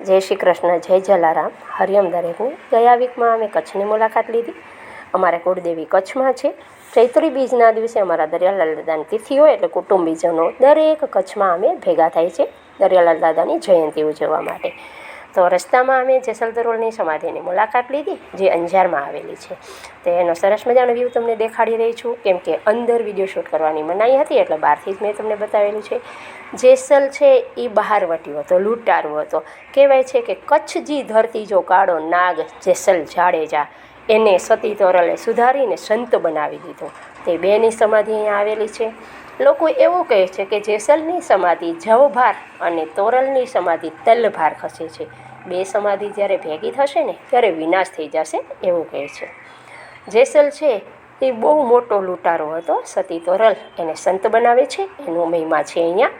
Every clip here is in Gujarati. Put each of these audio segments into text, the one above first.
જય શ્રી કૃષ્ણ, જય જલારામ, હરિયમ દરેકને। ગયા વીકમાં અમે કચ્છની મુલાકાત લીધી। અમારા કુળદેવી કચ્છમાં છે। ચૈત્રી બીજના દિવસે અમારા દરિયાલાલ દાદાની તિથિ હોય એટલે કુટુંબીજનો દરેક કચ્છમાં અમે ભેગા થાય છે દરિયાલાલ દાદાની જયંતિ ઉજવવા માટે। તો રસ્તામાં અમે જેસલ તોરલની સમાધિની મુલાકાત લીધી, જે અંજારમાં આવેલી છે। તો એનો સરસ મજાનો વ્યૂ તમને દેખાડી રહી છું, કેમ કે અંદર વિડીયો શૂટ કરવાની મનાઈ હતી એટલે બહારથી જ મેં તમને બતાવેલું છે। જેસલ છે એ બહારવટીયો હતો, લૂંટારો હતો। કહેવાય છે કે કચ્છજી ધરતી જો કાળો નાગ જેસલ જાડેજા, એને સતી તોરલે સુધારીને સંત બનાવી દીધો। તે બેની સમાધિ અહીંયા આવેલી છે। લોકો એવું કહે છે કે જેસલની સમાધિ જવભાર અને તોરલની સમાધિ તલભાર ખસે છે। બે સમાધિ જ્યારે ભેગી થશે ને ત્યારે વિનાશ થઈ જશે એવું કહે છે। જેસલ છે એ બહુ મોટો લૂંટારો હતો। સતી તોરલ એને સંત બનાવે છે, એનો મહિમા છે અહીંયા।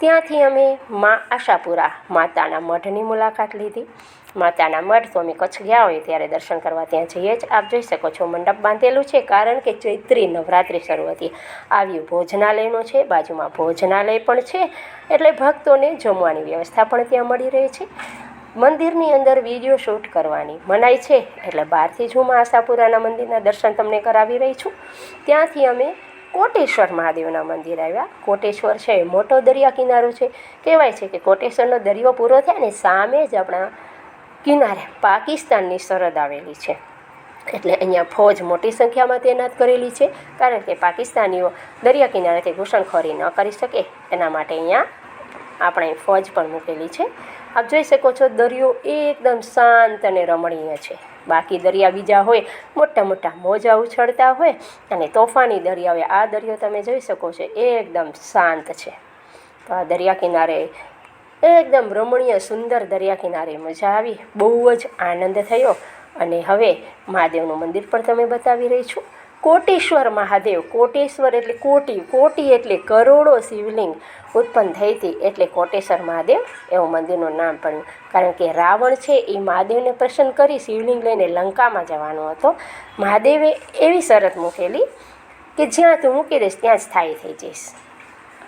ત્યાંથી અમે મા આશાપુરા માતાના મઢની મુલાકાત લીધી। માતાના મઢ તો અમે કચ્છ ગયા હોય ત્યારે દર્શન કરવા ત્યાં જઈએ જ। આપ જોઈ શકો છો મંડપ બાંધેલું છે, કારણ કે ચૈત્રી નવરાત્રિ શરૂ હતી। આવ્યું ભોજનાલયનો છે, બાજુમાં ભોજનાલય પણ છે, એટલે ભક્તોને જમવાની વ્યવસ્થા પણ ત્યાં મળી રહે છે। મંદિરની અંદર વિડીયો શૂટ કરવાની મનાઈ છે, એટલે બહારથી જ હું મા આશાપુરાના મંદિરના દર્શન તમને કરાવી રહી છું। ત્યાંથી અમે કોટેશ્વર મહાદેવના મંદિર આવ્યા। કોટેશ્વર છે એ મોટો દરિયા કિનારો છે। કહેવાય છે કે કોટેશ્વરનો દરિયો પૂરો થાય ને સામે જ આપણા કિનારે પાકિસ્તાનની સરહદ આવેલી છે, એટલે અહીંયા ફૌજ મોટી સંખ્યામાં તૈનાત કરેલી છે, કારણ કે પાકિસ્તાનીઓ દરિયા કિનારેથી ઘૂસણખોરી ન કરી શકે એના માટે અહીંયા આપણે ફૌજ પણ મૂકેલી છે। આપ જોઈ શકો છો દરિયો એકદમ શાંત અને રમણીય છે। બાકી દરિયા બીજા હોય મોટા મોટા મોજા ઉછળતા હોય અને તોફાની દરિયા હોય, આ દરિયો તમે જોઈ શકો છો એકદમ શાંત છે। તો આ દરિયા કિનારે એકદમ રમણીય સુંદર દરિયા કિનારે મજા આવી, બહુ જ આનંદ થયો। અને હવે મહાદેવનું મંદિર પણ તમે બતાવી રહી છું। કોટેશ્વર મહાદેવ, કોટેશ્વર એટલે કોટી, કોટી એટલે કરોડો શિવલિંગ ઉત્પન્ન થઈ હતી, એટલે કોટેશ્વર મહાદેવ એવું મંદિરનું નામ પડ્યું। કારણ કે રાવણ છે એ મહાદેવને પ્રસન્ન કરી શિવલિંગ લઈને લંકામાં જવાનો હતો। મહાદેવે એવી શરત મૂકેલી કે જ્યાં તું મૂકી દઈશ ત્યાં જ સ્થાયી થઈ જઈશ।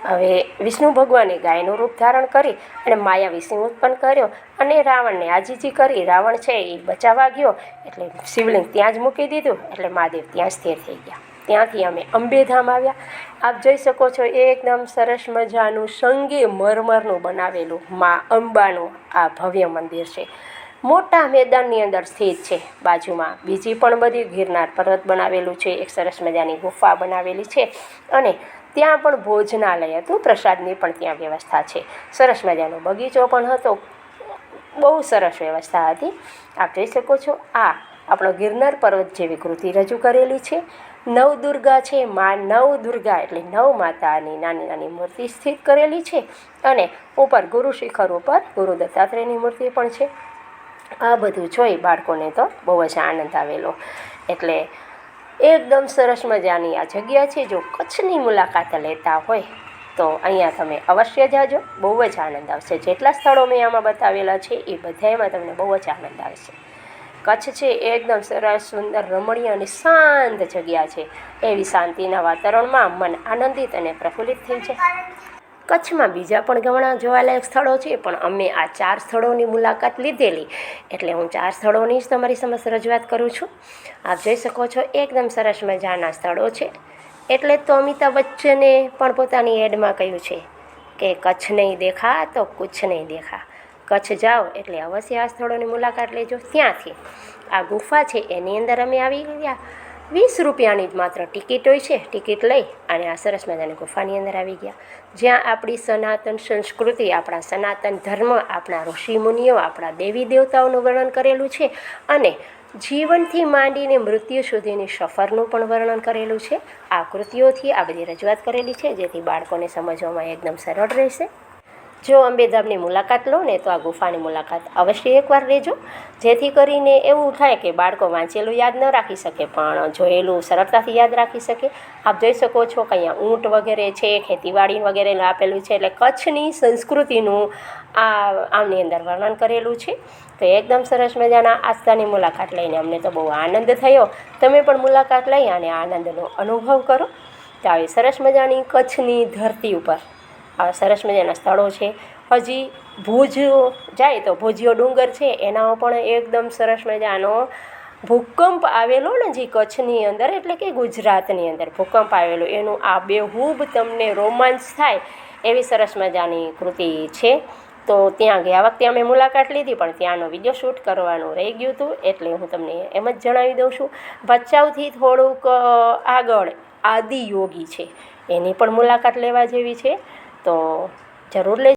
હવે વિષ્ણુ ભગવાને ગાયનું રૂપ ધારણ કરી અને માયા વિષ્ણુ ઉત્પન્ન કર્યો અને રાવણને આજીજી કરી, રાવણ છે એ બચાવવા ગયો એટલે શિવલિંગ ત્યાં જ મૂકી દીધું, એટલે મહાદેવ ત્યાં સ્થિર થઈ ગયા। ત્યાંથી અમે અંબેધામ આવ્યા। આપ જોઈ શકો છો એકદમ સરસ મજાનું સંગે મરમરનું બનાવેલું મા અંબાનું આ ભવ્ય મંદિર છે। મોટા મેદાનની અંદર સ્થિત છે। બાજુમાં બીજી પણ બધી ગિરનાર પર્વત બનાવેલું છે, એક સરસ મજાની ગુફા બનાવેલી છે, અને ત્યાં પણ ભોજનાલય હતું, પ્રસાદની પણ ત્યાં વ્યવસ્થા છે। સરસ મજાનો બગીચો પણ હતો, બહુ સરસ વ્યવસ્થા હતી। આપ જોઈ શકો છો આ આપણો ગિરનાર પર્વત જેવી કૃતિ રજૂ કરેલી છે। નવદુર્ગા છે, મા નવદુર્ગા એટલે નવ માતાની નાની નાની મૂર્તિ સ્થિત કરેલી છે, અને ઉપર ગુરુ શિખર ઉપર ગુરુ દત્તાત્રેયની મૂર્તિ પણ છે। આ બધું જોઈ બાળકોને તો બહુ જ આનંદ આવેલો। એટલે એકદમ સરસ મજાની આ જગ્યા છે। જો કચ્છની મુલાકાત લેતા હોય તો અહીંયા તમે અવશ્ય જાજો, બહુ જ આનંદ આવશે। જેટલા સ્થળો મેં આમાં બતાવેલા છે એ બધામાં તમને બહુ જ આનંદ આવશે। કચ્છ છે એકદમ સરસ સુંદર રમણીય અને શાંત જગ્યા છે। એવી શાંતિના વાતાવરણમાં મન આનંદિત અને પ્રફુલ્લિત થઈ જાય। કચ્છમાં બીજા પણ ઘણા જોવાલાયક સ્થળો છે, પણ અમે આ 4 સ્થળોની મુલાકાત લીધેલી, એટલે હું 4 સ્થળોની જ તમારી સમક્ષ રજૂઆત કરું છું। આપ જોઈ શકો છો એકદમ સરસ મજાના સ્થળો છે। એટલે તો અમિતાભ બચ્ચને પણ પોતાની એડમાં કહ્યું છે કે કચ્છ નહીં દેખા તો કુછ નહીં દેખા। કચ્છ જાઓ એટલે અવશ્ય આ સ્થળોની મુલાકાત લેજો। ત્યાંથી આ ગુફા છે એની અંદર અમે આવી ગયા। 20 રૂપિયાની જ માત્ર ટિકિટ હોય છે। ટિકિટ લઈ અને આ સરસ મજાની ગુફાની અંદર આવી ગયા, જ્યાં આપણી સનાતન સંસ્કૃતિ, આપણા સનાતન ધર્મ, આપણા ઋષિમુનિઓ, આપણા દેવી દેવતાઓનું વર્ણન કરેલું છે, અને જીવનથી માંડીને મૃત્યુ સુધીની સફરનું પણ વર્ણન કરેલું છે। આ કૃતિઓથી આ બધી રજૂઆત કરેલી છે, જેથી બાળકોને સમજવામાં એકદમ સરળ રહેશે। જો અંબેધામની મુલાકાત લો ને તો આ ગુફાની મુલાકાત અવશ્ય એકવાર લેજો, જેથી કરીને એવું થાય કે બાળકો વાંચેલું યાદ ન રાખી શકે પણ જોયેલું સરળતાથી યાદ રાખી શકે। આપ જોઈ શકો છો કે અહીંયા ઊંટ વગેરે છે, ખેતીવાડી વગેરે આપેલું છે, એટલે કચ્છની સંસ્કૃતિનું આમની અંદર વર્ણન કરેલું છે। તો એકદમ સરસ મજાના આ સ્થળની મુલાકાત લઈને અમને તો બહુ આનંદ થયો। તમે પણ મુલાકાત લઈ અને આનંદનો અનુભવ કરો। તો આવી સરસ મજાની કચ્છની ધરતી ઉપર આવા સરસ મજાના સ્થળો છે, હજી ભુજ જાય તો ભુજિયો ડુંગર છે એનામાં પણ એકદમ સરસ મજાનો ભૂકંપ આવેલો ને જે કચ્છની અંદર એટલે કે ગુજરાતની અંદર ભૂકંપ આવેલો એનું આબેહૂબ તમને રોમાંચ થાય એવી સરસ મજાની કૃતિ છે. તો ત્યાં ગયા વખતે અમે મુલાકાત લીધી પણ ત્યાંનો વિડીયો શૂટ કરવાનું રહી ગયું હતું એટલે હું તમને એમ જ જણાવી દઉં છું. ભચાઉથી થોડુંક આગળ આદિયોગી છે એની પણ મુલાકાત લેવા જેવી છે, તો જરૂર લેજો.